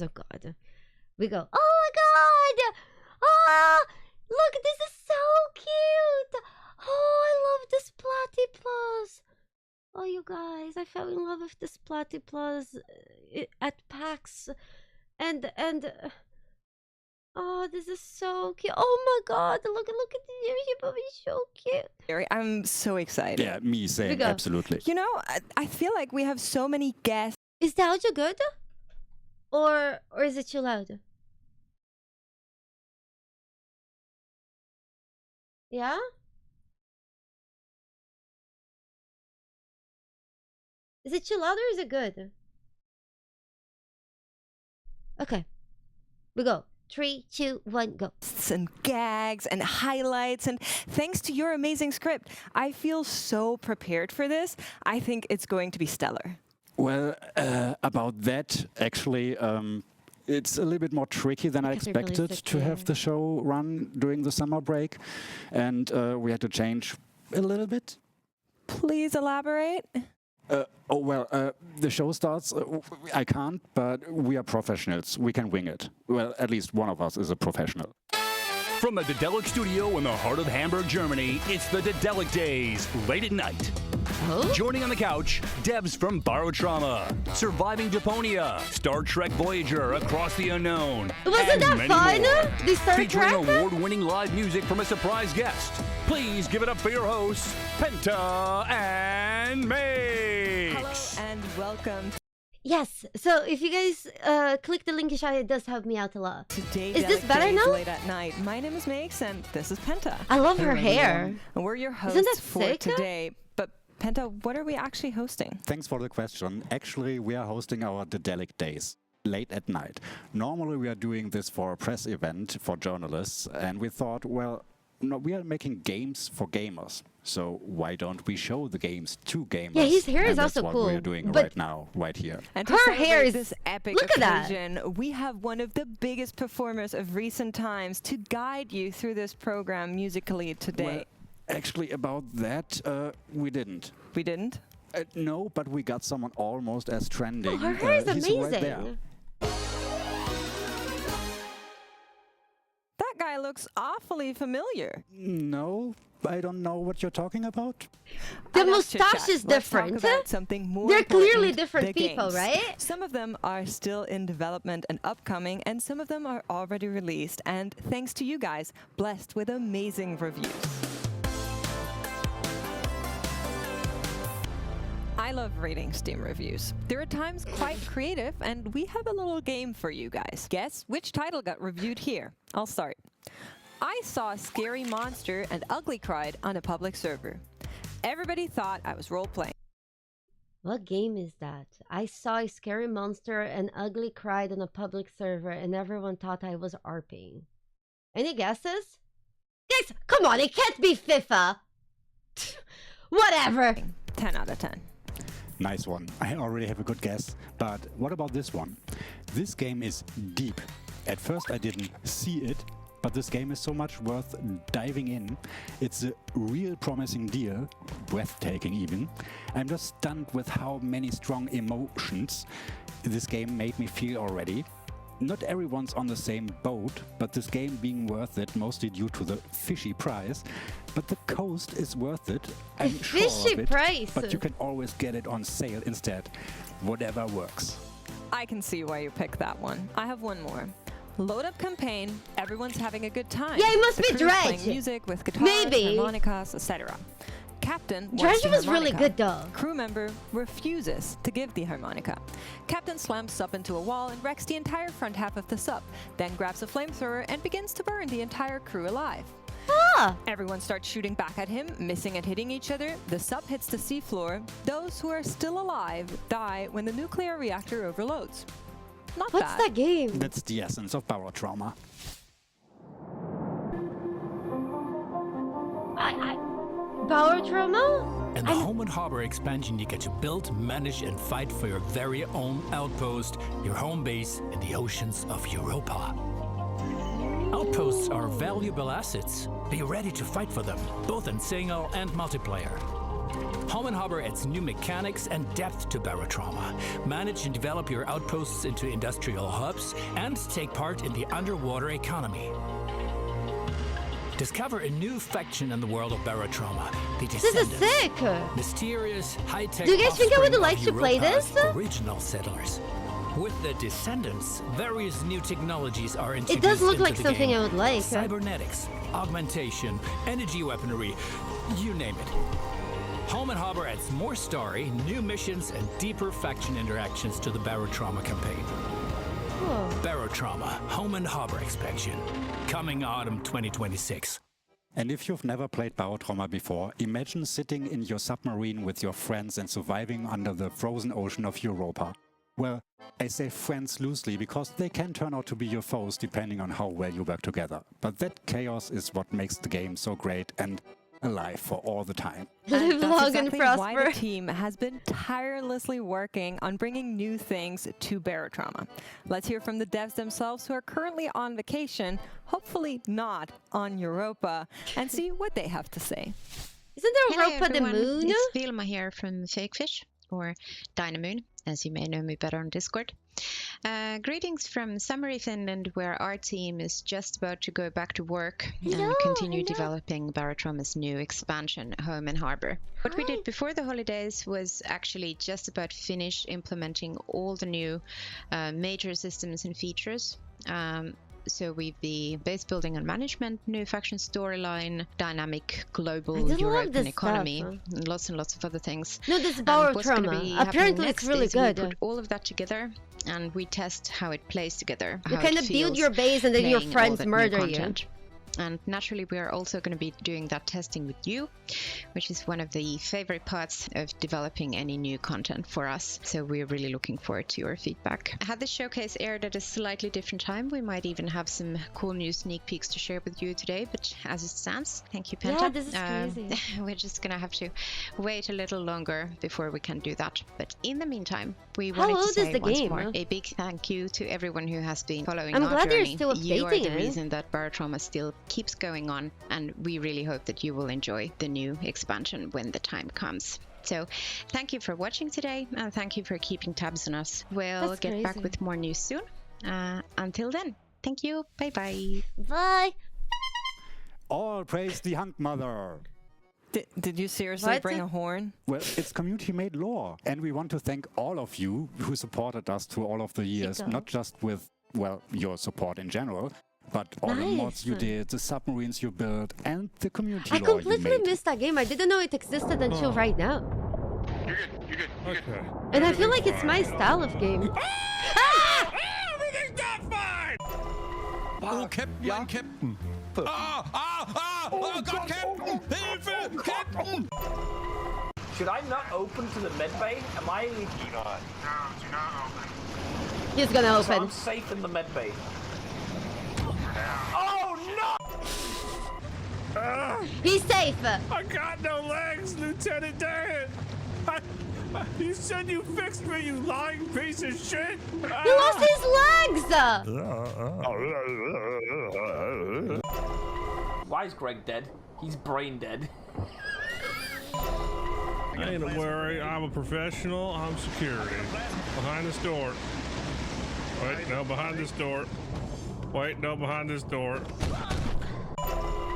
Oh god. We go, oh my god! Ah! Look, this is so cute! Oh, I love this platypus! Oh, you guys, I fell in love with this platypus at PAX. And oh, this is so cute. Oh my god, look at the he's so cute. I'm so excited. Yeah, me same, absolutely. You know, I feel like we have so many guests. Is the audio good? Or is it too loud? Yeah? Is it too loud or is it good? Okay. We go. 3, 2, 1, go. And gags and highlights, and thanks to your amazing script, I feel so prepared for this. I think it's going to be stellar. Well, about that, actually, it's a little bit more tricky than I expected to have the show run during the summer break, and we had to change a little bit. Please elaborate. The show starts, I can't, but we are professionals. We can wing it. Well, at least one of us is a professional. From the Daedalic studio in the heart of Hamburg, Germany, it's the Daedalic Days, late at night. Oh? Joining on the couch, devs from Barotrauma, Surviving Deponia, Star Trek Voyager, Across the Unknown, Wasn't that fun? The Star featuring Trek? award-winning live music from a surprise guest. Please give it up for your hosts, Penta and Mix. Hello and welcome. Yes, so if you guys click the link in chat, it does help me out a lot. Today, is this better now? Late at night. My name is Mix and this is Penta. I love her hair. And we're your hosts Isn't that for sick? today. But Penta, what are we actually hosting? Thanks for the question. Actually, we are hosting our Daedalic Days late at night. Normally, we are doing this for a press event for journalists, and we thought, well, no, we are making games for gamers. So why don't we show the games to gamers? Yeah, his hair is that's also what cool. we're doing but right now, right here. And to her celebrate hair is this epic look occasion, at that. we have one of the biggest performers of recent times to guide you through this program musically today. Well, actually, about that, we didn't. We didn't? No, but we got someone almost as trending. Oh, her hair is he's amazing. right there. That guy looks awfully familiar. No, I don't know what you're talking about. The Enough mustache chit-chat. is Let's different. talk about something more They're clearly important, different the people, games. right? Some of them are still in development and upcoming, and some of them are already released, and thanks to you guys, blessed with amazing reviews. I love reading Steam reviews. They're at times quite creative, and we have a little game for you guys. Guess which title got reviewed here? I'll start. I saw a scary monster and ugly cried on a public server. Everybody thought I was role-playing. What game is that? I saw a scary monster and ugly cried on a public server and everyone thought I was RPing. Any guesses? Guys, come on, it can't be FIFA! Whatever! 10 out of 10. Nice one. I already have a good guess. But what about this one? This game is deep. At first I didn't see it, but this game is so much worth diving in. It's a real promising deal, breathtaking even. I'm just stunned with how many strong emotions this game made me feel already. Not everyone's on the same boat, but this game being worth it mostly due to the fishy price. But the coast is worth it, I'm sure fishy of it, price! but you can always get it on sale instead. Whatever works. I can see why you picked that one. I have one more. Load up campaign, everyone's having a good time. Yeah, it must The be crew's Dredge. playing music with guitars, Maybe. harmonicas, etc. Captain wants Dredge the was really harmonica. good though. Crew member refuses to give the harmonica. Captain slams sub into a wall and wrecks the entire front half of the sub, then grabs a flamethrower and begins to burn the entire crew alive. Ah! Everyone starts shooting back at him, missing and hitting each other. The sub hits the seafloor. Those who are still alive die when the nuclear reactor overloads. Not What's bad. that game? That's the essence of Barotrauma. Barotrauma? In the Home and Harbor expansion, you get to build, manage, and fight for your very own outpost, your home base in the oceans of Europa. Outposts are valuable assets. Be ready to fight for them, both in single and multiplayer. Home and Harbor adds new mechanics and depth to Barotrauma. Manage and develop your outposts into industrial hubs and take part in the underwater economy. Discover a new faction in the world of Barotrauma, the This Descendants. is sick. Mysterious, high-tech Do you guys think I would offspring like of to play Europa's this? original settlers. With the Descendants, various new technologies are It introduced does look into like the something game. I would like. Cybernetics, augmentation, energy weaponry, you name it. Home and Harbor adds more story, new missions, and deeper faction interactions to the Barotrauma campaign. Cool. Barotrauma, Home and Harbor expansion, coming autumn 2026. And if you've never played Barotrauma before, imagine sitting in your submarine with your friends and surviving under the frozen ocean of Europa. Well, I say friends loosely because they can turn out to be your foes depending on how well you work together. But that chaos is what makes the game so great and alive for all the time. Live That's long and exactly why prosper. the team has been tirelessly working on bringing new things to Barotrauma. Let's hear from the devs themselves who are currently on vacation, hopefully not on Europa, and see what they have to say. Isn't there Hello Europa the everyone, moon? it's Vilma here from Fakefish, or Dynamoon, as you may know me better on Discord. Greetings from summery Finland, where our team is just about to go back to work Hello, and continue hello. developing Barotrauma's new expansion, Home and Harbor. What we Hi. did before the holidays was actually just about finish implementing all the new major systems and features. So we've the base building and management, new faction storyline, dynamic global I do love European this economy, stuff. and lots of other things. No, this is And what's gonna be Barotrauma. happening Apparently next it's really is we good. put all of that together and we test how it plays together. You how kind it of build feels your base and then your playing all friends that new murder you. content. And naturally, we are also going to be doing that testing with you, which is one of the favorite parts of developing any new content for us. So we're really looking forward to your feedback. Had this showcase aired at a slightly different time, we might even have some cool new sneak peeks to share with you today. But as it stands, thank you, Penta. Yeah, this is crazy. We're just going to have to wait a little longer before we can do that. But in the meantime, we How wanted old to is say the once game? more a big thank you to everyone who has been following I'm our glad you're journey. still You are updating the it. reason that Barotrauma still keeps going on, and we really hope that you will enjoy the new expansion when the time comes. So thank you for watching today, and thank you for keeping tabs on us. We'll That's get back crazy. with more news soon. Until then, thank you. Bye bye. Bye. All praise the Hunk Mother! Did you seriously What? bring a horn? Well, it's community-made lore, and we want to thank all of you who supported us through all of the years, Chico. not just with, well, your support in general, but all the mods you Nice. did, the submarines you built, and the community I lore you completely made. missed that game. I didn't know it existed until right now. You're good. You're good. You're good. Okay. And I feel like Everything's it's my fine. style of game. Everything's not fine! Oh, Captain, mein Captain. Oh Gott, Captain! Hilfe! Captain! Should I not open to the med bay? Am I? Do not. No, do not open. He's gonna So open. I'm safe in the med bay. Oh no! He's safe. I got no legs, Lieutenant Dan! You said you fixed me, you lying piece of shit! He lost his legs. Why is Greg dead? He's brain dead. Ain't a worry, I'm a professional, I'm security. Behind this door. Wait, no, behind this door. Wait, no, behind this door.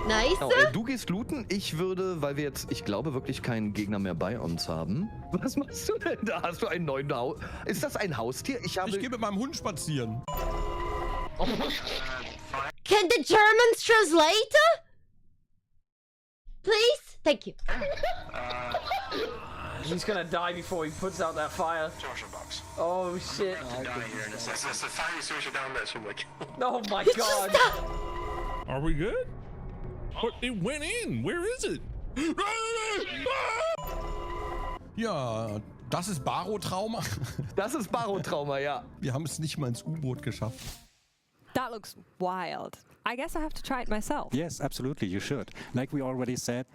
Nice. Oh, du gehst looten. Ich würde, weil wir jetzt, ich glaube, wirklich keinen Gegner mehr bei uns haben. Was machst du denn da? Hast du einen neuen Haus? Ist das ein Haustier? Ich gehe mit meinem Hund spazieren. Can the Germans translate? Please? Thank you. He's gonna die before he puts out that fire. Social box. Oh shit! Down here in a second. It's the fire switch down there, so like. Oh my It's god! just Are we good? What, it went in. Where is it? Ja, das ist Barotrauma. Das ist Barotrauma, ja. Wir haben es nicht mal ins U-Boot geschafft. That looks wild. I guess I have to try it myself. Yes, absolutely, you should. Like we already said,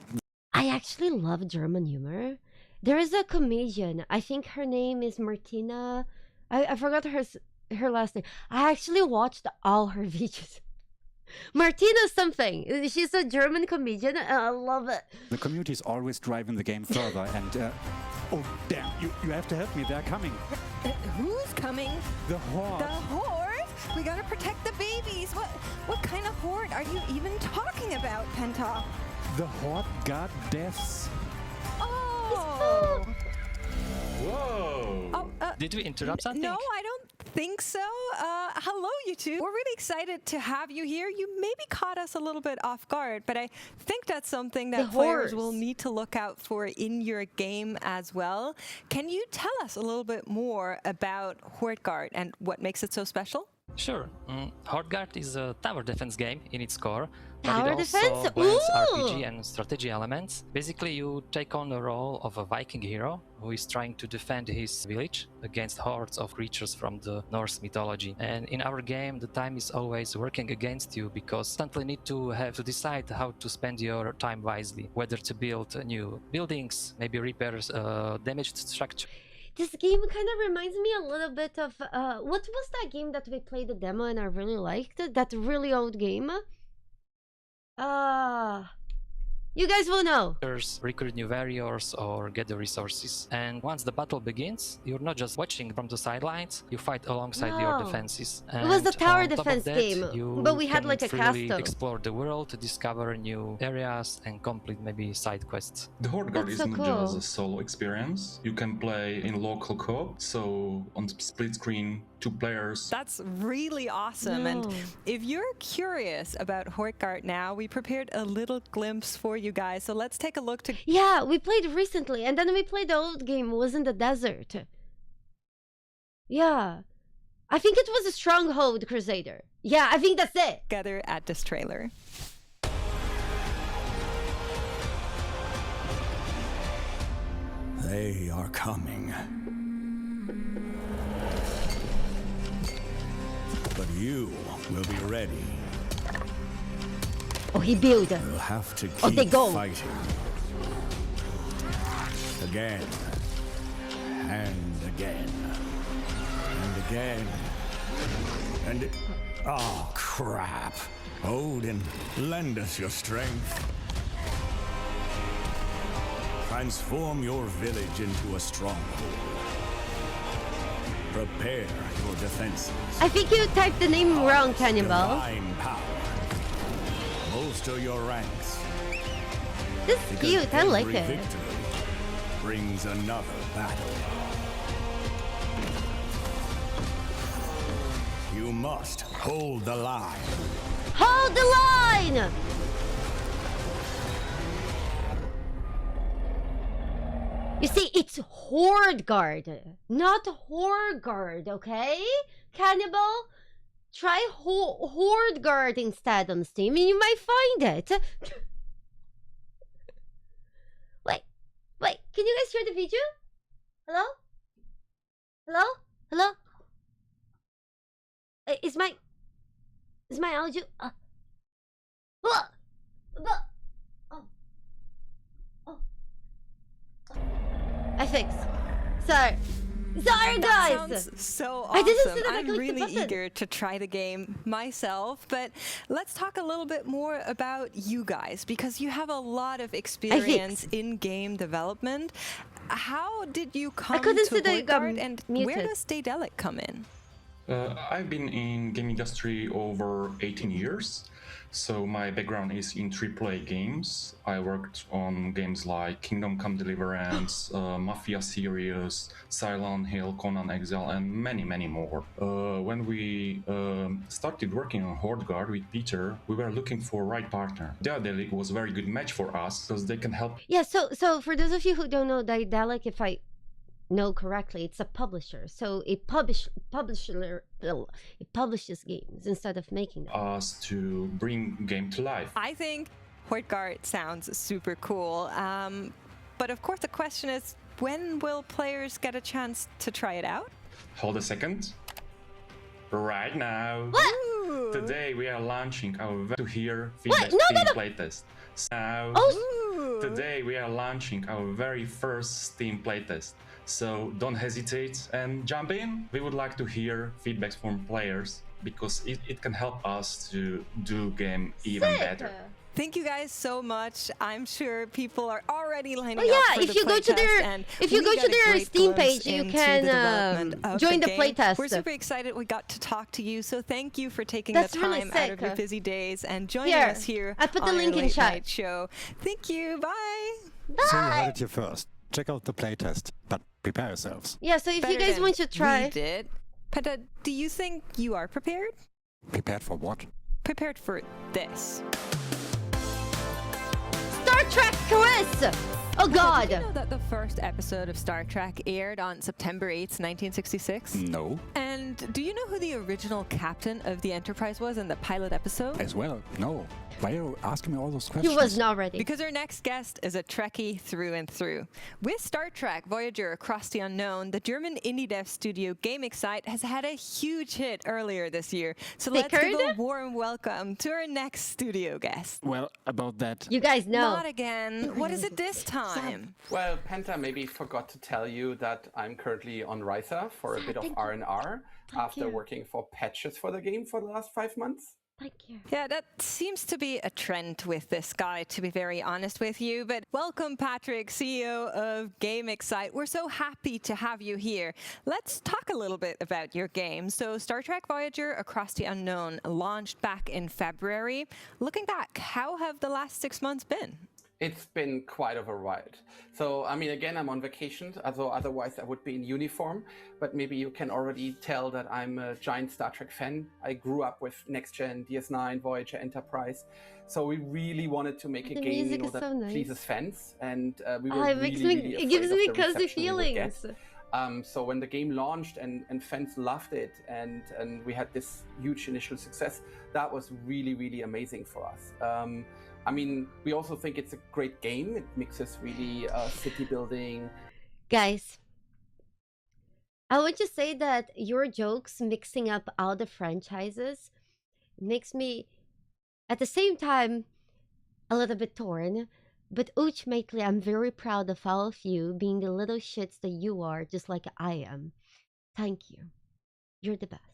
I actually love German humor. There is a comedian. I think her name is Martina. I forgot her last name. I actually watched all her videos. Martina something. She's a German comedian. I love it. The community is always driving the game further, and oh damn, you have to help me. They're coming. Who's coming? The Horde. The Horde? We gotta protect the babies. What kind of Horde are you even talking about, Penta? The Horde Guard deaths. Oh. Whoa! Oh, did we interrupt something? No, I don't think so. Hello, you two. We're really excited to have you here. You maybe caught us a little bit off guard, but I think that's something that players will need to look out for in your game as well. Can you tell us a little bit more about Horde Guard and what makes it so special? Sure. Horde Guard is a tower defense game in its core. Tower but it defense? also blends Ooh! RPG and strategy elements. Basically, you take on the role of a Viking hero who is trying to defend his village against hordes of creatures from the Norse mythology. And in our game, the time is always working against you because you constantly need to have to decide how to spend your time wisely, whether to build new buildings, maybe repair damaged structure. This game kind of reminds me a little bit of what was that game that we played the demo and I really liked? That really old game. You guys will know. Recruit new warriors or get the resources. And once the battle begins, you're not just watching from the sidelines, you fight alongside your defenses. And it was the tower on top defense of that, game, but we had like a freely castle. Explore the world to discover new areas and complete maybe side quests. The Horde Guard That's isn't so cool. just a solo experience. You can play in local co-op, so on split screen, 2 players. That's really awesome. And if you're curious about Horde Guard now, we prepared a little glimpse for you guys. So let's take a look to... Yeah, we played recently, and then we played the old game, it was in the desert. Yeah. I think it was a Stronghold Crusader. Yeah, I think that's it. Together at this trailer. They are coming. But you will be ready. Oh, he built. You'll have to Oh, they keep go. fighting. Again. And again. And again. And... Oh, crap. Odin, lend us your strength. Transform your village into a stronghold. Prepare your defenses. I think you typed the name wrong, Cannibal. Divine power. Bolster your ranks. This is Because cute, I like every it. victory brings another battle. You must hold the line. Hold the line! You see, it's Horde Guard, not Horde Guard, okay? Cannibal, try Horde Guard instead on Steam and you might find it. Wait, can you guys hear the video? Hello? Hello? Hello? Is my audio? I fixed. Sorry That guys. sounds so I didn't awesome. see that I I'm clicked the really button. eager to try the game myself, but let's talk a little bit more about you guys because you have a lot of experience in game development. How did you come couldn't to see that you Horde got Guard, and muted. where does Daedalic come in? I've been in game industry over 18 years. So my background is in AAA games. I worked on games like Kingdom Come Deliverance, Mafia series, Silent Hill, Conan Exile, and many, many more. When we started working on Horde Guard with Peter, we were looking for right partner. Daedalic was a very good match for us because they can help. Yeah, so for those of you who don't know, Daedalic, if I know correctly, it's a publisher. So it publishes games instead of making them. Us to bring game to life. I think Horde Guard sounds super cool, but of course the question is, when will players get a chance to try it out? Hold a second. Right now. What? Today we are launching our to hear feedback Steam playtest. Now, today we are launching our very first Steam playtest. So don't hesitate and jump in. We would like to hear feedbacks from players because it can help us to do game even better. Thank you guys so much. I'm sure people are already lining Oh up yeah, for if the you go to playtest, their and if you we go got to a their great Steam glimpse page, you into can the development of join the game. playtest. We're super excited we got to talk to you, so thank you for taking That's the really time out of sick. your busy days and joining Here, us here I put the on link our in late chat. night show. Thank you. Bye. So you heard it here first. Check out the playtest, but prepare yourselves. Yeah, so if Better you guys than want to try, we did. Penta, do you think you are prepared? Prepared for what? Prepared for this. Star Trek quiz. Oh God! Did you know that the first episode of Star Trek aired on September 8th, 1966? No. And do you know who the original captain of the Enterprise was in the pilot episode? As well, no. Why are you asking me all those questions? He was not ready. Because our next guest is a Trekkie through and through. With Star Trek Voyager Across the Unknown, the German indie dev studio Game Excite has had a huge hit earlier this year. So let's give a warm welcome to our next studio guest. Well, about that... You guys know. Not again. What is it this time? Well, Penta maybe forgot to tell you that I'm currently on Ryza for a bit of R&R after working for patches for the game for the last 5 months. Thank you. Yeah, that seems to be a trend with this guy, to be very honest with you. But welcome, Patrick, CEO of Game Excite. We're so happy to have you here. Let's talk a little bit about your game. So Star Trek Voyager Across the Unknown launched back in February. Looking back, how have the last 6 months been? It's been quite of a ride. So, I mean, again, I'm on vacation, although otherwise I would be in uniform. But maybe you can already tell that I'm a giant Star Trek fan. I grew up with Next Gen, DS9, Voyager, Enterprise. So we really wanted to make a game, you know, that pleases fans. And we were it gives me cozy feelings. So when the game launched and fans loved it and we had this huge initial success, that was really, really amazing for us. I mean, we also think it's a great game. It mixes really city building. Guys, I would just say that your jokes mixing up all the franchises makes me, at the same time, a little bit torn. But ultimately, I'm very proud of all of you being the little shits that you are, just like I am. Thank you. You're the best.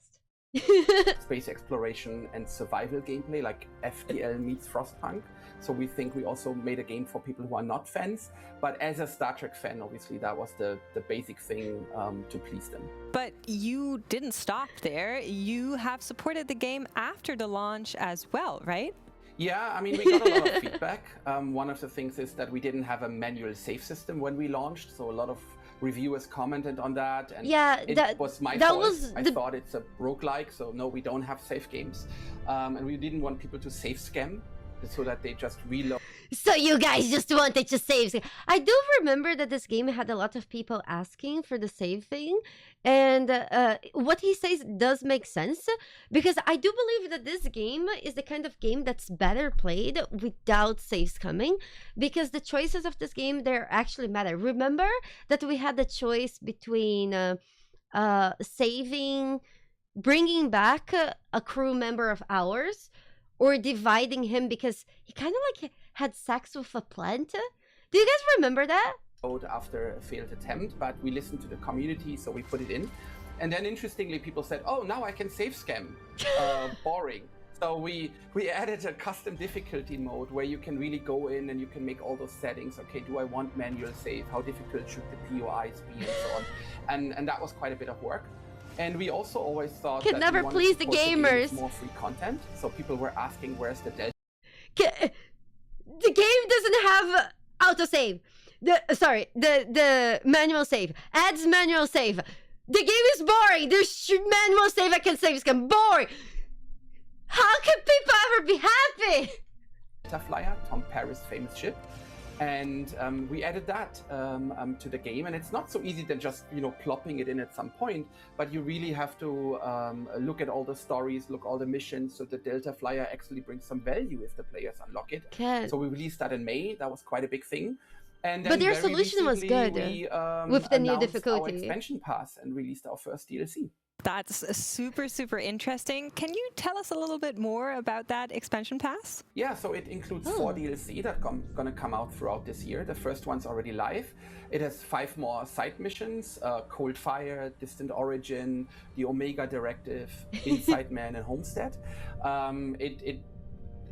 Space exploration and survival gameplay, like FTL meets Frostpunk. So we think we also made a game for people who are not fans. But as a Star Trek fan, obviously, that was the basic thing to please them. But you didn't stop there. You have supported the game after the launch as well, right? Yeah, I mean, we got a lot of feedback. One of the things is that we didn't have a manual save system when we launched, so a lot of reviewers commented on that, and yeah, it was my fault. I thought it's a roguelike, so no, we don't have save games. And we didn't want people to save scam, so that they just reload. So you guys just wanted to save. I do remember that this game had a lot of people asking for the save thing, and what he says does make sense, because I do believe that this game is the kind of game that's better played without saves coming, because the choices of this game, they actually matter. Remember that we had the choice between saving, bringing back a crew member of ours, or dividing him because he kind of like had sex with a plant. Do you guys remember that? After a failed attempt, but we listened to the community, so we put it in. And then interestingly, people said, oh, now I can save scam. Boring. So we added a custom difficulty mode where you can really go in and you can make all those settings. Okay, do I want manual save? How difficult should the POIs be, and so on. And that was quite a bit of work. And we also always thought Can never please the gamers. More free content. So people were asking, where's the Delta? The game doesn't have autosave. The manual save. Adds manual save. The game is boring. There's manual save I can save. It's boring. How can people ever be happy? Delta Flyer, Tom Paris' famous ship. And we added that to the game, and it's not so easy than just, you know, plopping it in at some point, but you really have to look at all the stories, look all the missions, so the Delta Flyer actually brings some value if the players unlock it. So we released that in May. That was quite a big thing. And then but their solution was good we, with the new announced difficulty. our expansion pass and released our first DLC. That's super, super interesting. Can you tell us a little bit more about that expansion pass? Yeah, so it includes 4 DLC that gonna come out throughout this year. The first one's already live. It has 5 more side missions, Cold Fire, Distant Origin, the Omega Directive, Inside Man, and Homestead. It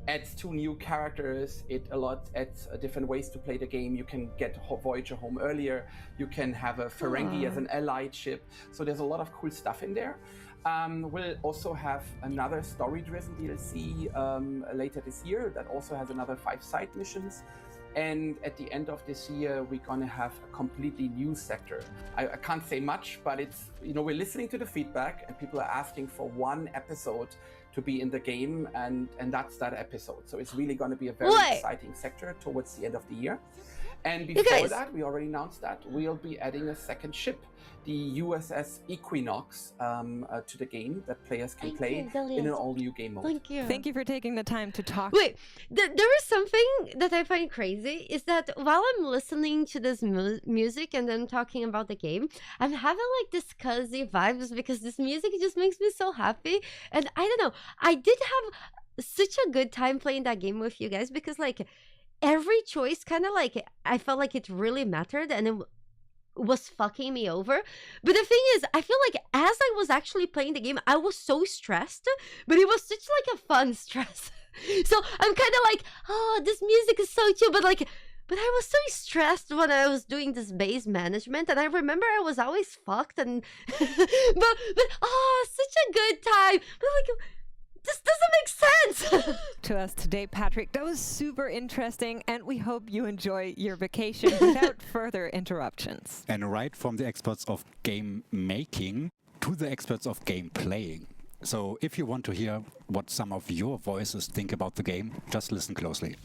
adds 2 new characters. It adds different ways to play the game. You can get Voyager home earlier. You can have a Ferengi as an allied ship. So there's a lot of cool stuff in there. We'll also have another story-driven DLC later this year that also has another 5 side missions. And at the end of this year, we're gonna have a completely new sector. I can't say much, but it's, we're listening to the feedback and people are asking for 1 episode to be in the game, and that's that episode. So it's really gonna be a very exciting sector towards the end of the year. And before that, we already announced that we'll be adding a second ship, the USS Equinox, to the game that players can play in an all-new game mode. Thank you. Thank you for taking the time to talk. Wait, there is something that I find crazy, is that while I'm listening to this music and then talking about the game, I'm having like this cozy vibes because this music just makes me so happy. And I don't know, I did have such a good time playing that game with you guys because like every choice kind of like, I felt like it really mattered and it was fucking me over. But the thing is, I feel like as I was actually playing the game, I was so stressed, but it was such like a fun stress. So I'm kind of like, oh, this music is so chill, but I was so stressed when I was doing this base management, and I remember I was always fucked, and but oh, such a good time. But like, this doesn't make sense to us today, Patrick. That was super interesting, and we hope you enjoy your vacation without further interruptions. And right from the experts of game making to the experts of game playing. So if you want to hear what some of your voices think about the game, just listen closely.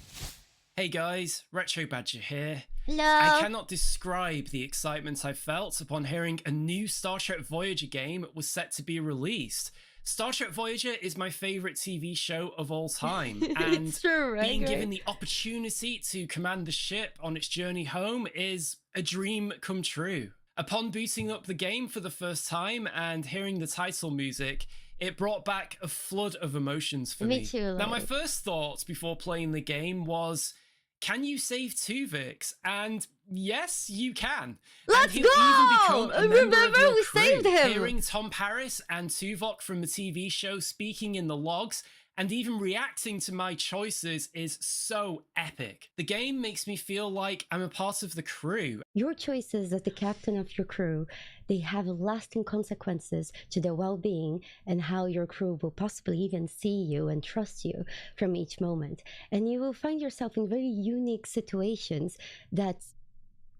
Hey guys, Retro Badger here. Hello. I cannot describe the excitement I felt upon hearing a new Star Trek Voyager game was set to be released. Star Trek Voyager is my favorite TV show of all time, and it's true, right? being given the opportunity to command the ship on its journey home is a dream come true. Upon booting up the game for the first time and hearing the title music, it brought back a flood of emotions for me. Me too. Now, my first thoughts before playing the game was, can you save Tuvix? And yes, you can. Let's and go! Even become a member Remember, of your we crew. saved him. Hearing Tom Paris and Tuvok from the TV show speaking in the logs and even reacting to my choices is so epic. The game makes me feel like I'm a part of the crew. Your choices as the captain of your crew, they have lasting consequences to their well-being and how your crew will possibly even see you and trust you from each moment. And you will find yourself in very unique situations that's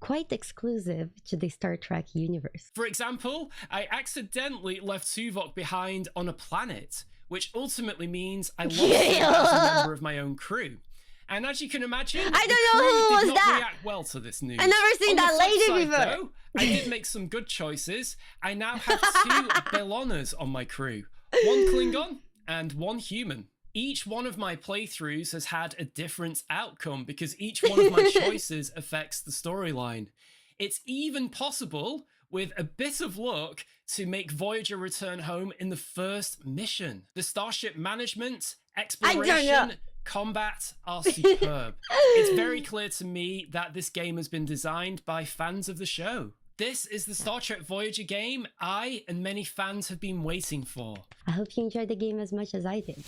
quite exclusive to the Star Trek universe. For example, I accidentally left Tuvok behind on a planet, which ultimately means I lost him as a member of my own crew. And as you can imagine, I don't know who did was not that. react well to this news. I never seen On that the flip lady side, before. though, I did make some good choices. I now have 2 Bellonas on my crew, 1 Klingon and 1 human. Each one of my playthroughs has had a different outcome because each one of my choices affects the storyline. It's even possible, with a bit of luck, to make Voyager return home in the first mission. The starship management, exploration, combat are superb. It's very clear to me that this game has been designed by fans of the show. This is the Star Trek Voyager game I and many fans have been waiting for. I hope you enjoyed the game as much as I did.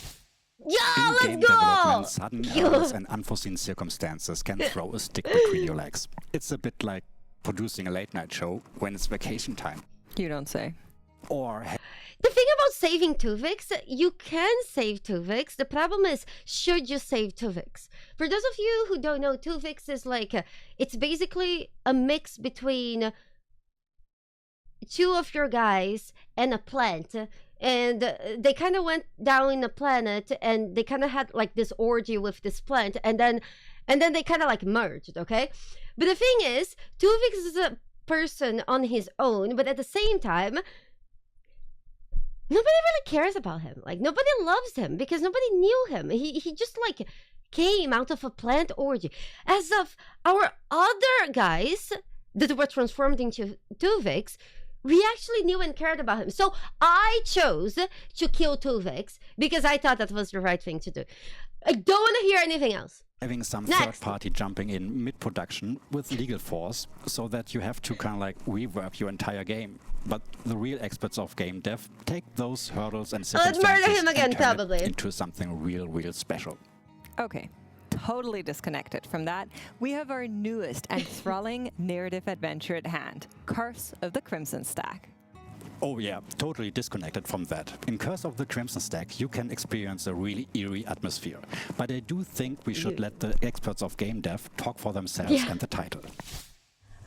In Yeah, game let's go! development, sudden errors and unforeseen circumstances can throw a stick between your legs. It's a bit like producing a late-night show when it's vacation time. You don't say. Or The thing about saving Tuvix, you can save Tuvix. The problem is, should you save Tuvix? For those of you who don't know, Tuvix is like, it's basically a mix between 2 of your guys and a plant. And they kind of went down in the planet and they kind of had like this orgy with this plant. And then they kind of like merged, okay? But the thing is, Tuvix is a person on his own, but at the same time, nobody really cares about him. Like, nobody loves him because nobody knew him. He just like came out of a plant orgy. As of our other guys that were transformed into Tuvix, We actually knew and cared about him. So I chose to kill Tuvix because I thought that was the right thing to do. I don't want to hear anything else. Having some Next. third party jumping in mid-production with legal force so that you have to kind of like rework your entire game. But the real experts of game dev take those hurdles and Let's circumstances murder him again, and turn it probably. into something real special. Okay, totally disconnected from that, we have our newest and thrilling narrative adventure at hand, Curse of the Crimson Stag. Oh yeah, totally disconnected from that. In Curse of the Crimson Stag, you can experience a really eerie atmosphere. But I do think we should let the experts of game dev talk for themselves and the title.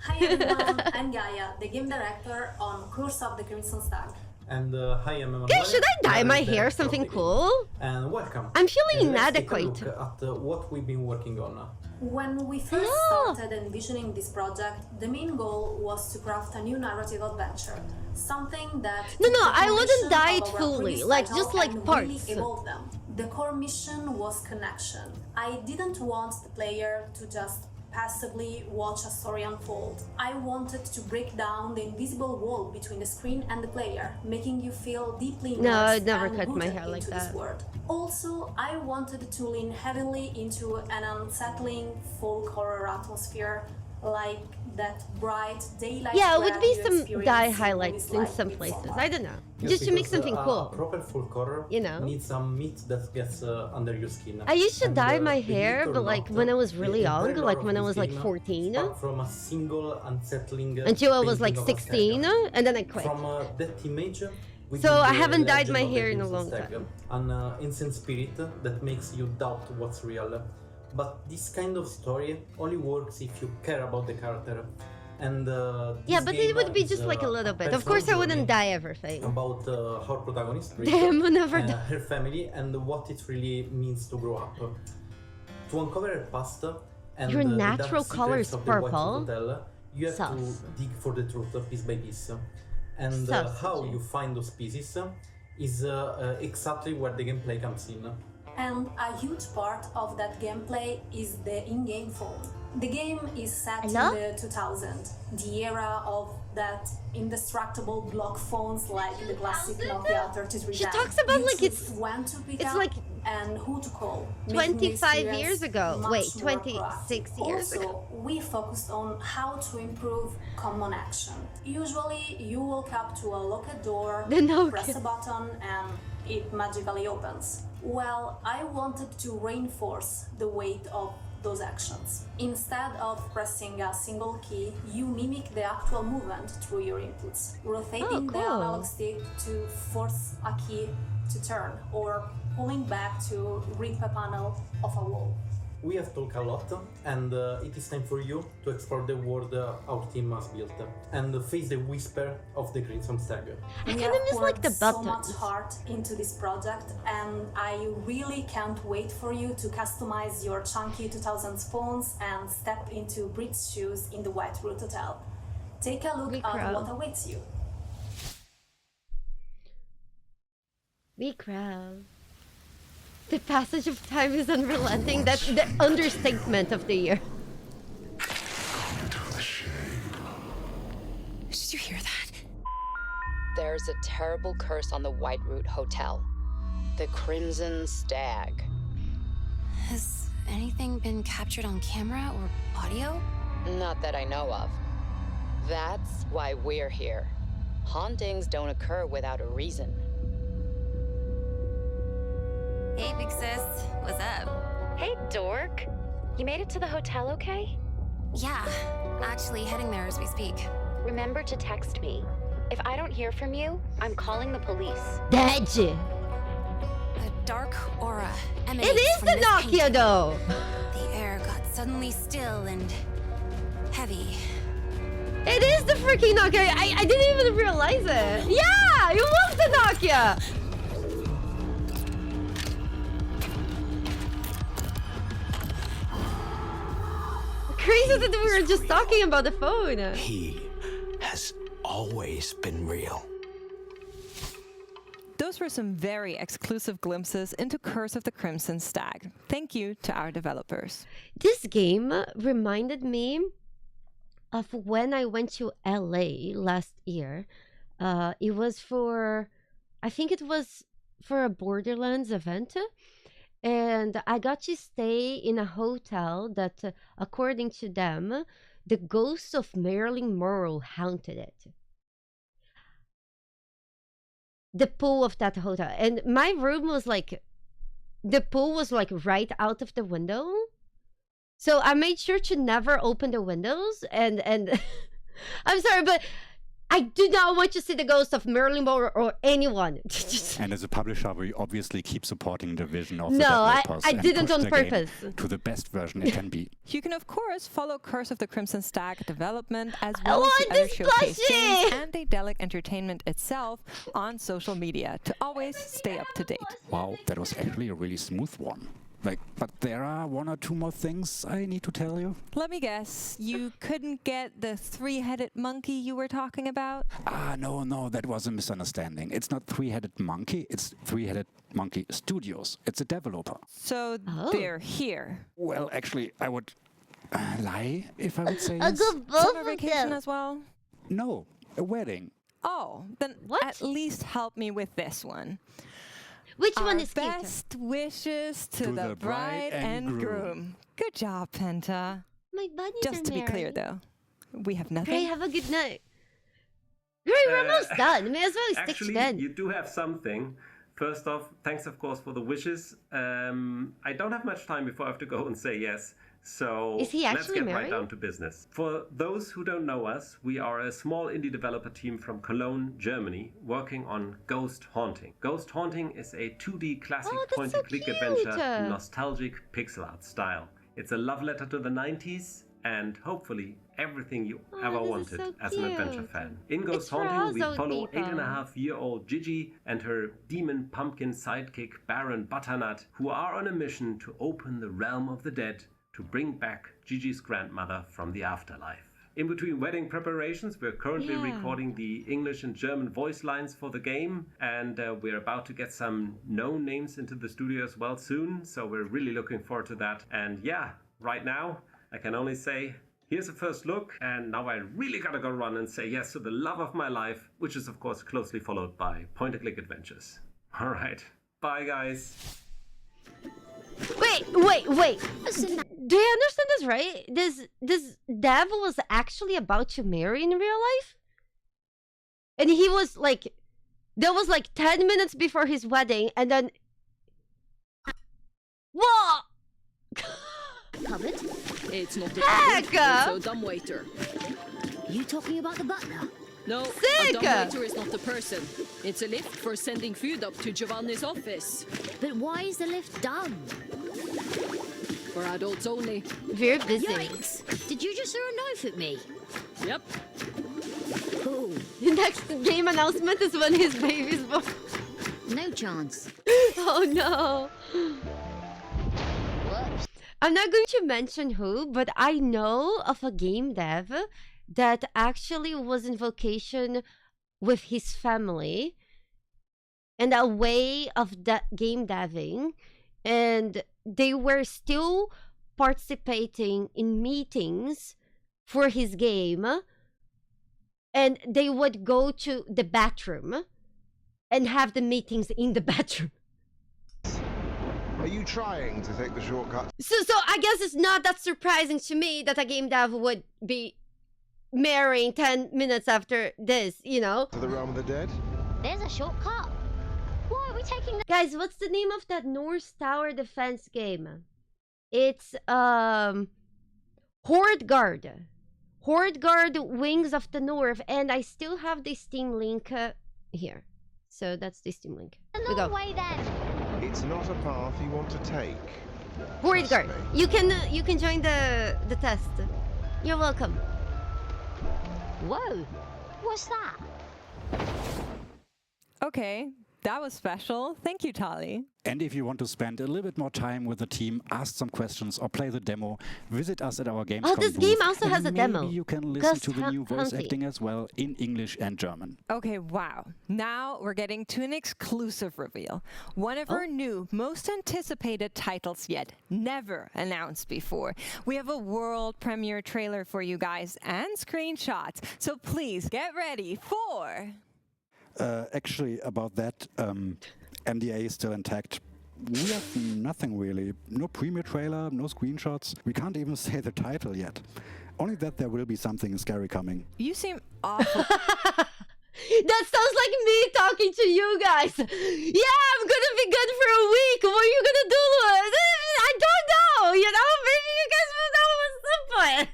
Hi everyone, I'm Gaia, the game director on Curse of the Crimson Stag. And hi, I'm Emanuele. Guys, should I dye my hair something cool? And welcome. I'm feeling Let's inadequate. take a look at what we've been working on. When we first started envisioning this project, the main goal was to craft a new narrative adventure. Something that No, took the I wouldn't foundation dye it of our fully, previous like title just like and parts. really evolve them. The core mission was connection. I didn't want the player to just passively watch a story unfold. I wanted to break down the invisible wall between the screen and the player, making you feel deeply immersed. No, I'd never and cut my rooted hair like into this that. world. Also, I wanted to lean heavily into an unsettling folk horror atmosphere, like that bright daylight. Yeah, it would be you some experience dye in highlights in movies some like places. Midsommar. I don't know. Yes, Just to make because, something A cool. proper full horror You know? needs some meat that gets under your skin. I used to And, dye my believe it hair, or but like not, when I was really the young, entire like lore when I of was this like game 14, sparked from a single unsettling until I was like painting of a 16, stag. and then I quit. From that image, we So get I the haven't dyed legend my of the hair in a Crimson long Stag, time. An ancient spirit that makes you doubt what's real. But this kind of story only works if you care about the character. And Yeah, this but game it would be is, just like a little bit. Of personal course, I wouldn't journey dye everything. about our protagonist, Damn, Rachel, never her family, and what it really means to grow up. To uncover her past and Your the dark natural color secrets is of the White purple. Hotel, you have Sus. to dig for the truth piece by piece. And Sus, how Jay. you find those pieces is exactly where the gameplay comes in. And a huge part of that gameplay is the in-game phone. The game is set in Hello? the 2000s, the era of that indestructible block phones like the classic Nokia 3310. She talks about You like choose it's when to pick it's up like and who to call. making the 25 experience years ago. much Wait, more 26 proactive. years also, ago. we focused on how to improve common action. Usually, you walk up to a locked door, The Nokia. press a button, and it magically opens. Well, I wanted to reinforce the weight of those actions. Instead of pressing a single key, you mimic the actual movement through your inputs, rotating the cool. analog stick to force a key to turn, or pulling back to rip a panel of a wall. We have talked a lot, and it is time for you to explore the world our team has built and face the whisper of the Crimson Stag. I We kind of have miss like the poured so buttons. much heart into this project, and I really can't wait for you to customize your chunky 2000s phones and step into Brit's shoes in the White Root Hotel. Take a look We at crowd. what awaits you. We crowd. The passage of time is unrelenting. That's the understatement of the year. Did you hear that? There's a terrible curse on the White Root Hotel. The Crimson Stag. Has anything been captured on camera or audio? Not that I know of. That's why we're here. Hauntings don't occur without a reason. Hey, big sis. What's up? Hey, dork. You made it to the hotel okay? Yeah, actually heading there as we speak. Remember to text me. If I don't hear from you, I'm calling the police. That's it. A dark aura It emanates is from the this Nokia painting. though. The air got suddenly still and heavy. It is the freaking Nokia. I didn't even realize it. Yeah, it was the Nokia. Crazy that we were just talking about the phone. He has always been real. Those were some very exclusive glimpses into Curse of the Crimson Stag. Thank you to our developers. This game reminded me of when I went to LA last year It was for, I think it was for a Borderlands event. And I got to stay in a hotel that, according to them, the ghosts of Marilyn Monroe haunted it. The pool of that hotel. And my room was like, the pool was like right out of the window. So I made sure to never open the windows. And I'm sorry, but I do not want to see the ghost of Marilyn Monroe or anyone. And as a publisher, we obviously keep supporting the vision of the No, developers I and didn't push on the game purpose. to the best version it can be. You can, of course, follow Curse of the Crimson Stag development as I well as want the other this showcase games plushie! and Daedalic Entertainment itself on social media to always stay up to date. Wow, that was actually a really smooth one. But there are one or two more things I need to tell you. Let me guess, you couldn't get the three-headed monkey you were talking about? No, that was a misunderstanding. It's not Three-Headed Monkey, it's Three-Headed Monkey Studios. It's a developer. So they're here. Well, actually, I would lie if I would say I'll yes. go both Summer of vacation them. as well? No, a wedding. Oh, then at least help me with this one. Which Our one is cuter? best wishes to the bride and groom. Good job, Penta. My buddies Just are to be clear, married. though, we have nothing. Hey, have a good night. Great, we're almost done. May as well stick to Actually, then. you do have something. First off, thanks of course for the wishes. I don't have much time before I have to go and say yes. So Is he let's actually get married? right down to business. For those who don't know us, we are a small indie developer team from Cologne, Germany, working on Ghost Haunting. Ghost Haunting is a 2D classic point-and-click adventure, nostalgic pixel art style. It's a love letter to the 90s and hopefully everything you ever wanted as an adventure fan. In Ghost Haunting, we follow 8.5-year-old Gigi and her demon pumpkin sidekick Baron Butternut, who are on a mission to open the realm of the dead to bring back Gigi's grandmother from the afterlife. In between wedding preparations, we're currently recording the English and German voice lines for the game, and we're about to get some known names into the studio as well soon, so we're really looking forward to that. And yeah, right now, I can only say, here's a first look, and now I really gotta go run and say yes to the love of my life, which is of course closely followed by point-and-click adventures. Alright, bye guys. Wait. Do you understand this right? This dev was actually about to marry in real life? And he was like, there was like 10 minutes before his wedding, and then... Whoa! Covered? It's not Heck! it's a dumbwaiter. You talking about the butler? No, Sick! a dumbwaiter is not a person. It's a lift for sending food up to Giovanni's office. But why is the lift dumb? For adults only. Very busy. Yikes! Did you just throw a knife at me? Yep. Cool. The next game announcement is when his baby's born. No chance. Oh no. I'm not going to mention who, but I know of a game dev that actually was in vacation with his family and a way of that game deving, and they were still participating in meetings for his game, and they would go to the bathroom and have the meetings in the bathroom. Are you trying to take the shortcut? So I guess it's not that surprising to me that a game dev would be marrying 10 minutes after this, you know? To the realm of the dead? There's a shortcut. Why are we taking the... Guys, what's the name of that Norse tower defense game? It's Horde Guard. Horde Guard Wings of the North, and I still have the Steam link here. So that's the Steam link. A long way then. It's not a path you want to take. Horde Guard. You can join the test. You're welcome. Whoa. What's that? Okay, that was special. Thank you, Tali. And if you want to spend a little bit more time with the team, ask some questions or play the demo, visit us at our Gamescom Oh, this booth, game also and has a demo. Maybe you can listen Ghost to the new voice Hunting. acting as well in English and German. Okay, wow. Now we're getting to an exclusive reveal. One of our new, most anticipated titles yet, never announced before. We have a world premiere trailer for you guys and screenshots, so please get ready for... Actually, about that, NDA is still intact. We have nothing really. No premiere trailer, no screenshots. We can't even say the title yet. Only that there will be something scary coming. You seem awful. That sounds like me talking to you guys. Yeah, I'm gonna be good for a week. What are you gonna do? I don't know. You know, maybe you guys will know what's the point.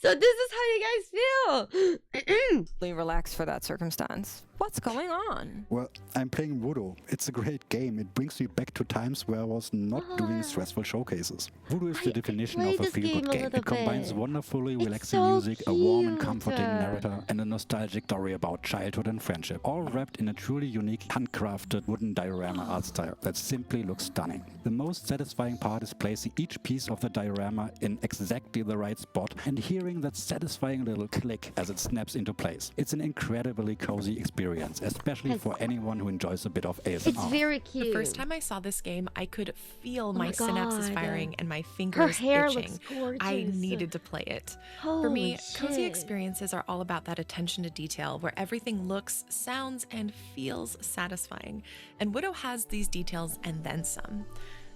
So this is how you guys feel. Really relaxed for that circumstance. What's going on? Well, I'm playing Woodo. It's a great game. It brings me back to times where I was not doing stressful showcases. Woodo is the definition of a feel-good game. It combines wonderfully relaxing music, a warm and comforting narrator, and a nostalgic story about childhood and friendship, all wrapped in a truly unique, handcrafted wooden diorama art style that simply looks stunning. The most satisfying part is placing each piece of the diorama in exactly the right spot and hearing that satisfying little click as it snaps into place. It's an incredibly cozy experience, especially for anyone who enjoys a bit of ASMR. It's very cute. The first time I saw this game, I could feel my synapses firing and my Her fingers hair itching. looks gorgeous. I needed to play it. For me, cozy experiences are all about that attention to detail where everything looks, sounds, and feels satisfying. And Woodo has these details and then some.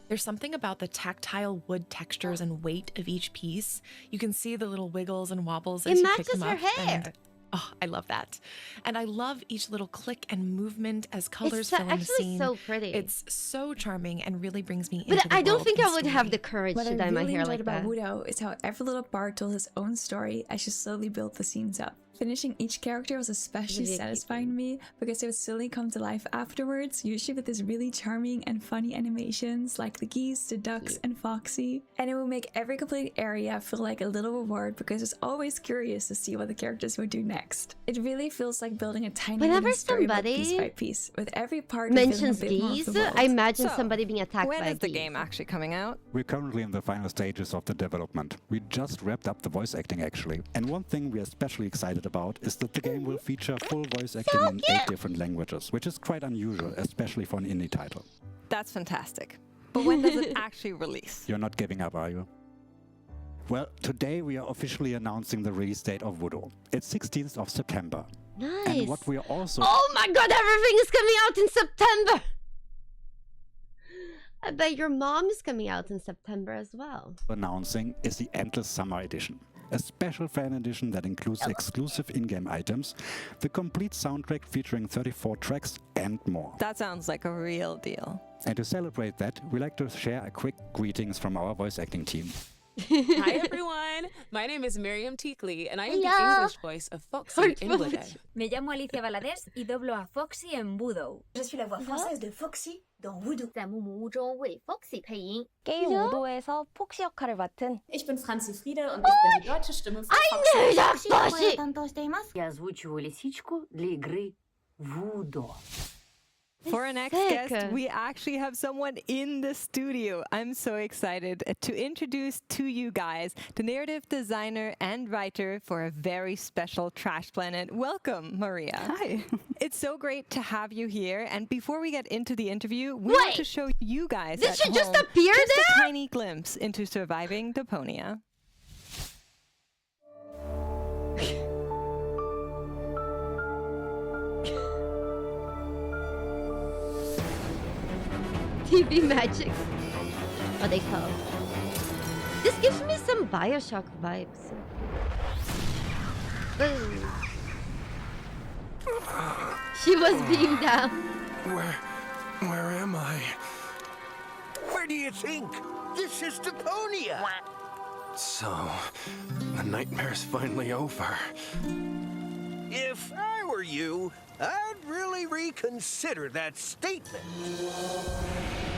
There's something about the tactile wood textures and weight of each piece. You can see the little wiggles and wobbles as you pick them up. It matches her hair. And oh, I love that. And I love each little click and movement as colors fill in the scene. It's so pretty. It's so charming and really brings me into But the I don't world think I would instantly. have the courage to dye my hair like that. What I really enjoyed about Woodo is how every little part told his own story as you slowly built the scenes up. Finishing each character was especially satisfying to me because they would slowly come to life afterwards, usually with these really charming and funny animations like the geese, the ducks, and Foxy. And it would make every complete area feel like a little reward because it's always curious to see what the characters would do next. It really feels like building a tiny Whenever little storybook somebody piece by piece, with every part mentions revealing a bit more of geese, the world. I imagine somebody being attacked when by is the geese. game actually coming out? We're currently in the final stages of the development. We just wrapped up the voice acting actually. And one thing we're especially excited about is that the game will feature full voice acting in 8 different languages, which is quite unusual, especially for an indie title. That's fantastic. But when does it actually release? You're not giving up, are you? Well, today we are officially announcing the release date of Woodo. It's 16th of September. Nice. And what we are also... Oh my god, everything is coming out in September! I bet your mom is coming out in September as well. announcing is the Endless Summer Edition. A special fan edition that includes exclusive in-game items, the complete soundtrack featuring 34 tracks and more. That sounds like a real deal. And to celebrate that, we like to share a quick greetings from our voice acting team. Hi everyone, my name is Miriam Teakley and I am the English voice of Foxy in Woodo. Me llamo Alicia Valadez y doblo a Foxy en Woodo. Je suis la voix française de Foxy dans Woodo. 在木木屋中为 Foxy 配音。 게임 우도에서 폭시 역할을 맡은 Ich bin Franzi Friede und ich bin die deutsche Stimme von Foxy. Foxy担当しています. Я озвучиваю лисичку для игры Woodo. For our next guest, we actually have someone in the studio. I'm so excited to introduce to you guys the narrative designer and writer for a very special Trash Planet. Welcome, Maria. Hi. It's so great to have you here. And before we get into the interview, we want to show you guys Did at she just home appear just there? a tiny glimpse into surviving Deponia. TV magic. What they call. This gives me some Bioshock vibes. Boom. She was being down. Where am I? Where do you think? This is Deponia! So, the nightmare's finally over. If I were you, I'd really reconsider that statement.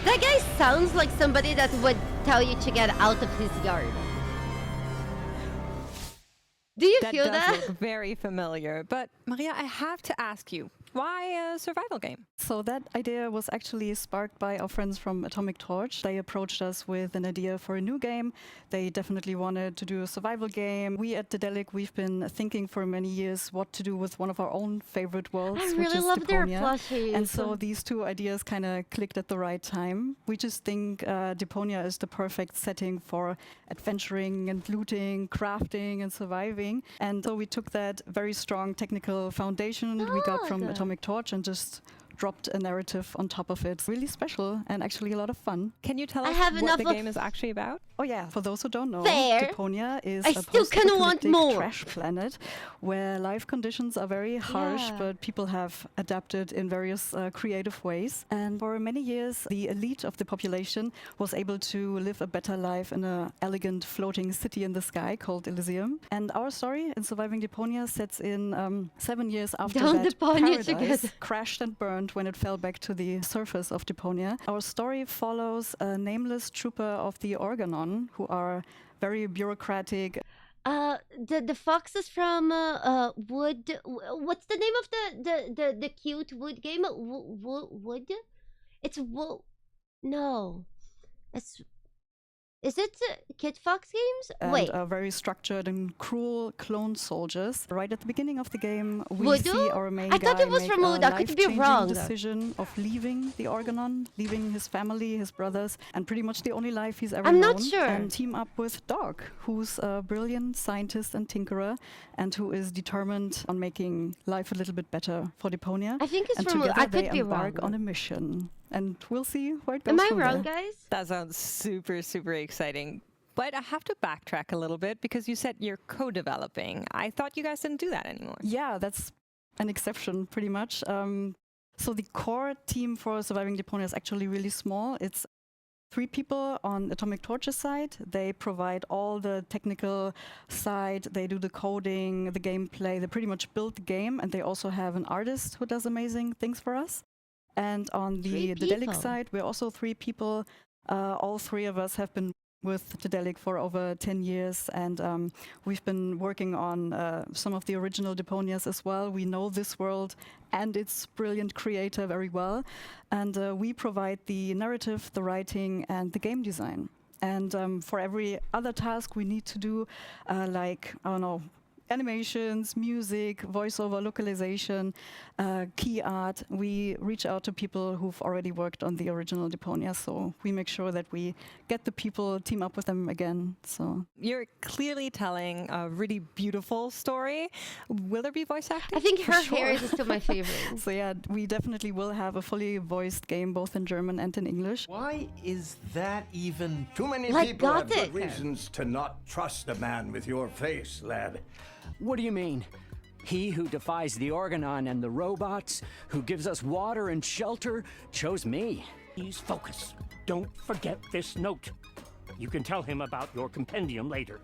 That guy sounds like somebody that would tell you to get out of his yard. Do you feel that? Does look very familiar. But Maria, I have to ask you, Why a survival game? So that idea was actually sparked by our friends from Atomic Torch. They approached us with an idea for a new game. They definitely wanted to do a survival game. We at Daedalic, we've been thinking for many years what to do with one of our own favorite worlds, I which really is love their Deponia. plushies. And so these two ideas kind of clicked at the right time. We just think Deponia is the perfect setting for adventuring and looting, crafting and surviving. And so we took that very strong technical foundation we got from Atomic Torch and just dropped a narrative on top of it. Really special and actually a lot of fun. Can you tell us what the game is actually about? Oh yeah, for those who don't know, Fair. Deponia is I a still kinda want post-apocalyptic more. trash planet where life conditions are very harsh, Yeah. but people have adapted in various creative ways. And for many years, the elite of the population was able to live a better life in an elegant floating city in the sky called Elysium. And our story in Surviving Deponia sets in 7 years after Down that Deponia paradise together. crashed and burned when it fell back to the surface of Deponia. Our story follows a nameless trooper of the Organon who are very bureaucratic. The foxes from Wood. What's the name of the cute Wood game? Wood? It's Wood. No, it's. Is it Kid Fox games? And Wait. very structured and cruel clone soldiers. Right at the beginning of the game, we Woodo? see our main I guy thought it was make from a Woodo. I could be life-changing wrong, though. decision of leaving the Organon, leaving his family, his brothers, and pretty much the only life he's ever I'm known. not sure. And team up with Dog, who's a brilliant scientist and tinkerer, and who is determined on making life a little bit better for Deponia. I think it's and from Woodo. together I could they be embark wrong. on a mission, and we'll see where it goes. Am I from wrong, there. guys? That sounds super, super exciting. But I have to backtrack a little bit because you said you're co-developing. I thought you guys didn't do that anymore. Yeah, that's an exception, pretty much. So the core team for Surviving Deponia is actually really small. It's 3 people on Atomic Torch's side. They provide all the technical side. They do the coding, the gameplay. They pretty much build the game, and they also have an artist who does amazing things for us. And on the Daedalic side, we're also 3 people. All 3 of us have been with Daedalic for over 10 years, and we've been working on some of the original Deponias as well. We know this world and its brilliant creator very well, and we provide the narrative, the writing, and the game design. And for every other task we need to do, like, I don't know, animations, music, voiceover, localization, key art, we reach out to people who've already worked on the original Deponia, so we make sure that we get the people, team up with them again. So you're clearly telling a really beautiful story. Will there be voice acting? I think For her sure. hair is still my favorite. So yeah, we definitely will have a fully voiced game both in German and in English. Why is that even? Too many Like people have Gothic. good reasons to not trust a man with your face, lad. What do you mean? He who defies the Organon and the robots, who gives us water and shelter, chose me. Please focus. Don't forget this note. You can tell him about your compendium later.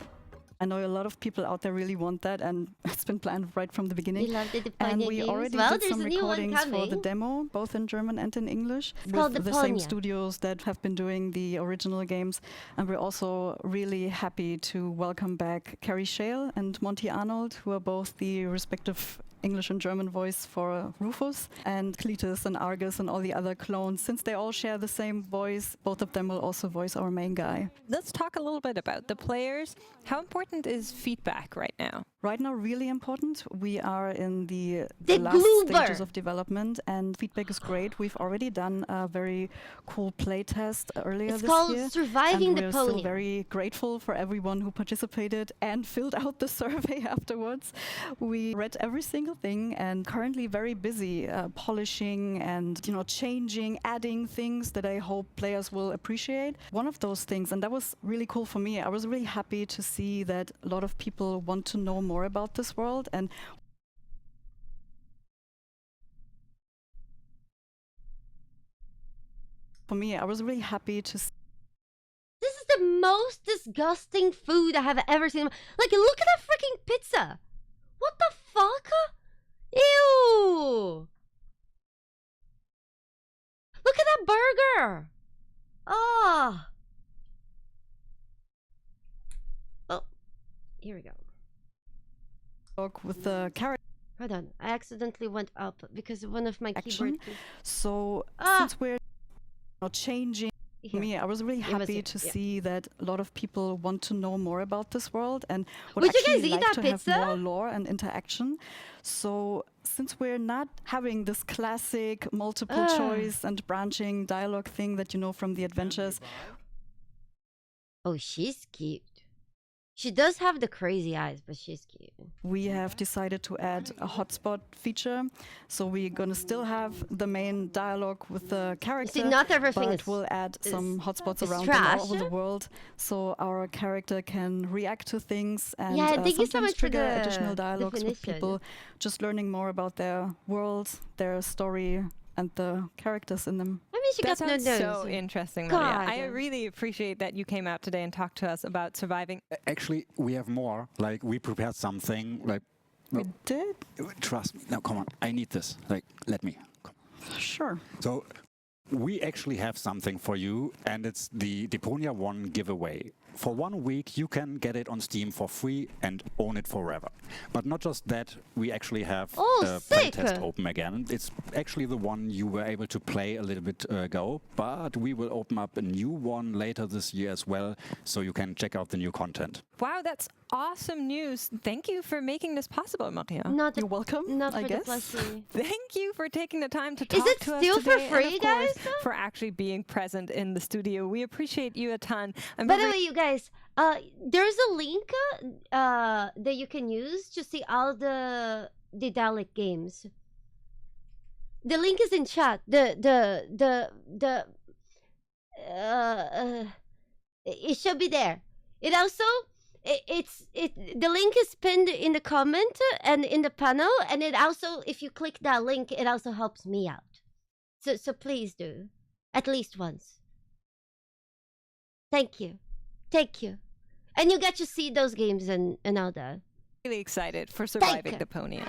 I know a lot of people out there really want that, and it's been planned right from the beginning. We love the And Deponia we games. already Well, did there's some a new one recordings for the coming. demo, both in German and in English, It's called with the same Deponia. studios that have been doing the original games. And we're also really happy to welcome back Carrie Shale and Monty Arnold, who are both the respective English and German voice for Rufus, and Cletus and Argus and all the other clones. Since they all share the same voice, both of them will also voice our main guy. Let's talk a little bit about the players. How important is feedback right now? Right now, really important. We are in the The last Gloober. stages of development, and feedback is great. We've already done a very cool playtest earlier It's this called year. Surviving and we're still Deponia. very grateful for everyone who participated and filled out the survey afterwards. We read every single thing, and currently very busy polishing and changing, adding things that I hope players will appreciate. One of those things, and that was really cool for me, I was really happy to see that a lot of people want to know more about this world. And for me, I was really happy to see This is the most disgusting food I have ever seen. Like, look at that freaking pizza. What the fuck? Ew. Look at that burger. Oh. Oh. Here we go. with the character. Hold on, I accidentally went up because one of my keyboard keys. So since we're changing, I was really happy to see that a lot of people want to know more about this world and would actually like to have more lore and interaction. So since we're not having this classic multiple choice and branching dialogue thing that you know from the adventures. Oh, she's cute. She does have the crazy eyes, but she's cute. We have decided to add a hotspot feature, so we're gonna still have the main dialogue with the character. See, not everything but is, we'll add some hotspots around trash. all over the world, so our character can react to things and thank you so much for trigger the additional dialogues with people just learning more about their world, their story, and the characters in them. I mean, she that got no sounds nose. so interesting, God. Maria. I really appreciate that you came out today and talked to us about surviving. Actually, we have more. Like, we prepared something. Like, we did? Trust me. Now, come on. I need this. Like, let me. Come. Sure. So, we actually have something for you, and it's the Deponia 1 giveaway. For 1 week, you can get it on Steam for free and own it forever. But not just that, we actually have the playtest open again. It's actually the one you were able to play a little bit ago, but we will open up a new one later this year as well, so you can check out the new content. Wow, that's awesome news. Thank you for making this possible, Maria. You're welcome, not I for guess. the plushie. Thank you for taking the time to talk Is it to us still for today, free, and of guys? course, for actually being present in the studio. We appreciate you a ton. By the way, you guys, there's a link that you can use to see all the Daedalic games. The link is in chat. It should be there. It also the link is pinned in the comment and in the panel, and it also, if you click that link, it also helps me out. So please do, at least once. Thank you. Thank you. And you get to see those games and all that. Really excited for surviving Deponia.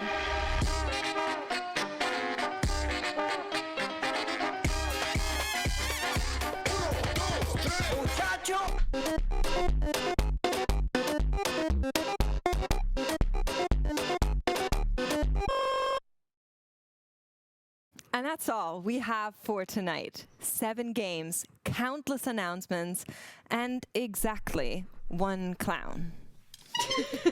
And that's all we have for tonight. 7 games, countless announcements, and exactly 1 clown.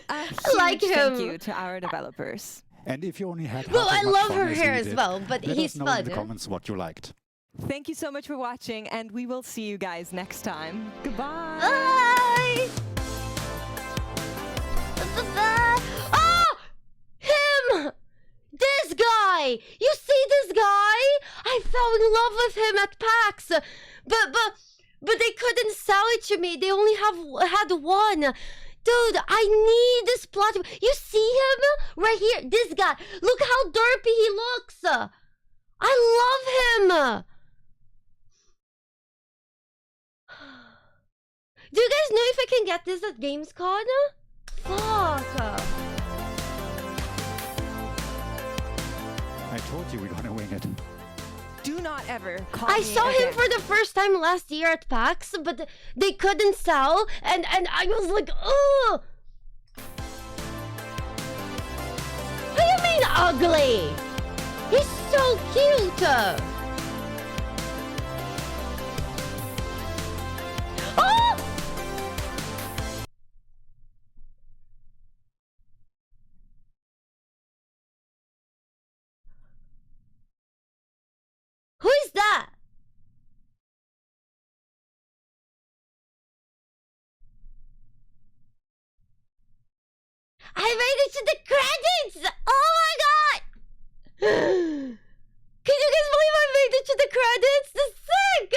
A huge thank you to our developers. And if you only had well, I love fun her as hair we as did, well, but let he's us know fun. in the comments what you liked. Thank you so much for watching, and we will see you guys next time. Goodbye. Bye. Oh! Him! This guy! You see this guy? I fell in love with him at PAX, but they couldn't sell it to me. They only had one. Dude, I need this plot. You see him right here? This guy. Look how derpy he looks. I love him. Do you guys know if I can get this at Gamescom? Fuck. I told you we're gonna wing it. Do not ever call I me saw again. him for the first time last year at PAX, but they couldn't sell, and I was like, oh. What do you mean ugly? He's so cute. Oh! Who is that? I made it to the credits! Oh my god! Can you guys believe I made it to the credits? That's sick!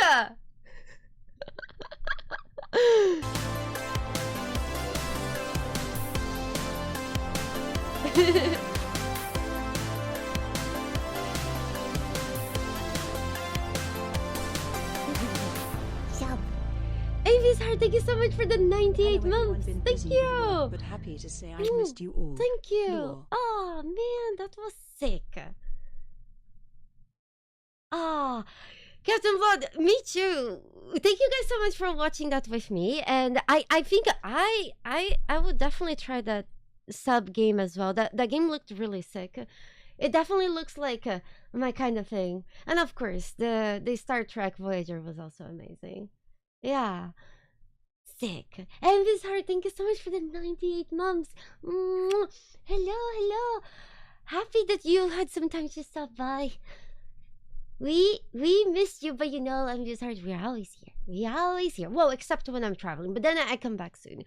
Avis Heart, thank you so much for the 98 months. Thank you. But happy to say I've missed you all. Thank you. Lure. Oh man, that was sick. Ah, Captain Blood, me too. Thank you guys so much for watching that with me. And I think I would definitely try that sub game as well. That game looked really sick. It definitely looks like my kind of thing. And of course, the Star Trek Voyager was also amazing. Yeah. Sick. And Miss Heart, thank you so much for the 98 months. Hello, hello. Happy that you had some time to stop by. We missed you, but you know, I'm just Heart, we're always here. We're always here. Well, except when I'm traveling, but then I come back soon.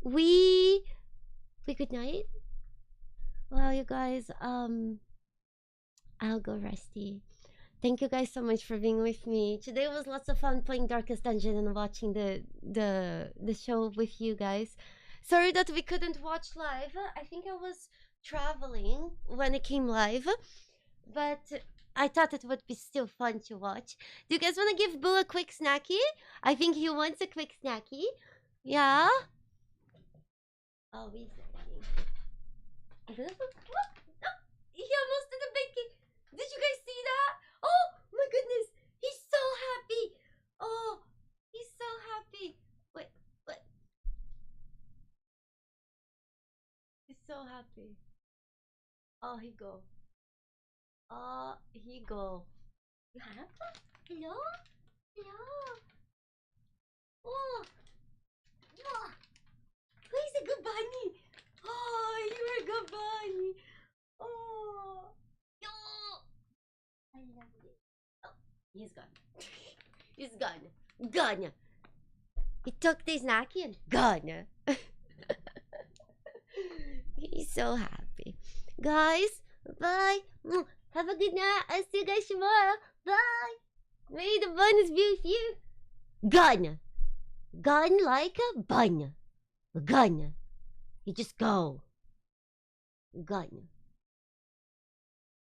We good night. Well, you guys, I'll go resty. Thank you guys so much for being with me. Today was lots of fun playing Darkest Dungeon and watching the show with you guys. Sorry that we couldn't watch live. I think I was traveling when it came live, but I thought it would be still fun to watch. Do you guys want to give Boo a quick snacky? I think he wants a quick snacky. Yeah? Oh, he's snacking. He almost did a baking. Did you guys see that? Oh my goodness. He's so happy. Oh, he's so happy. Wait, what? He's so happy. Oh, he go. Oh, he go. You have that? Hello? Hello? Oh. Oh. He's a good bunny. Oh, you're a good bunny. Oh. Yo. I love it. Oh, he's gone. He's gone. Gone. He took the snacky and gone. He's so happy. Guys, bye. Have a good night. I'll see you guys tomorrow. Bye. May the bunnies be with you. Gone. Gone like a bun. Gone. You just go. Gone.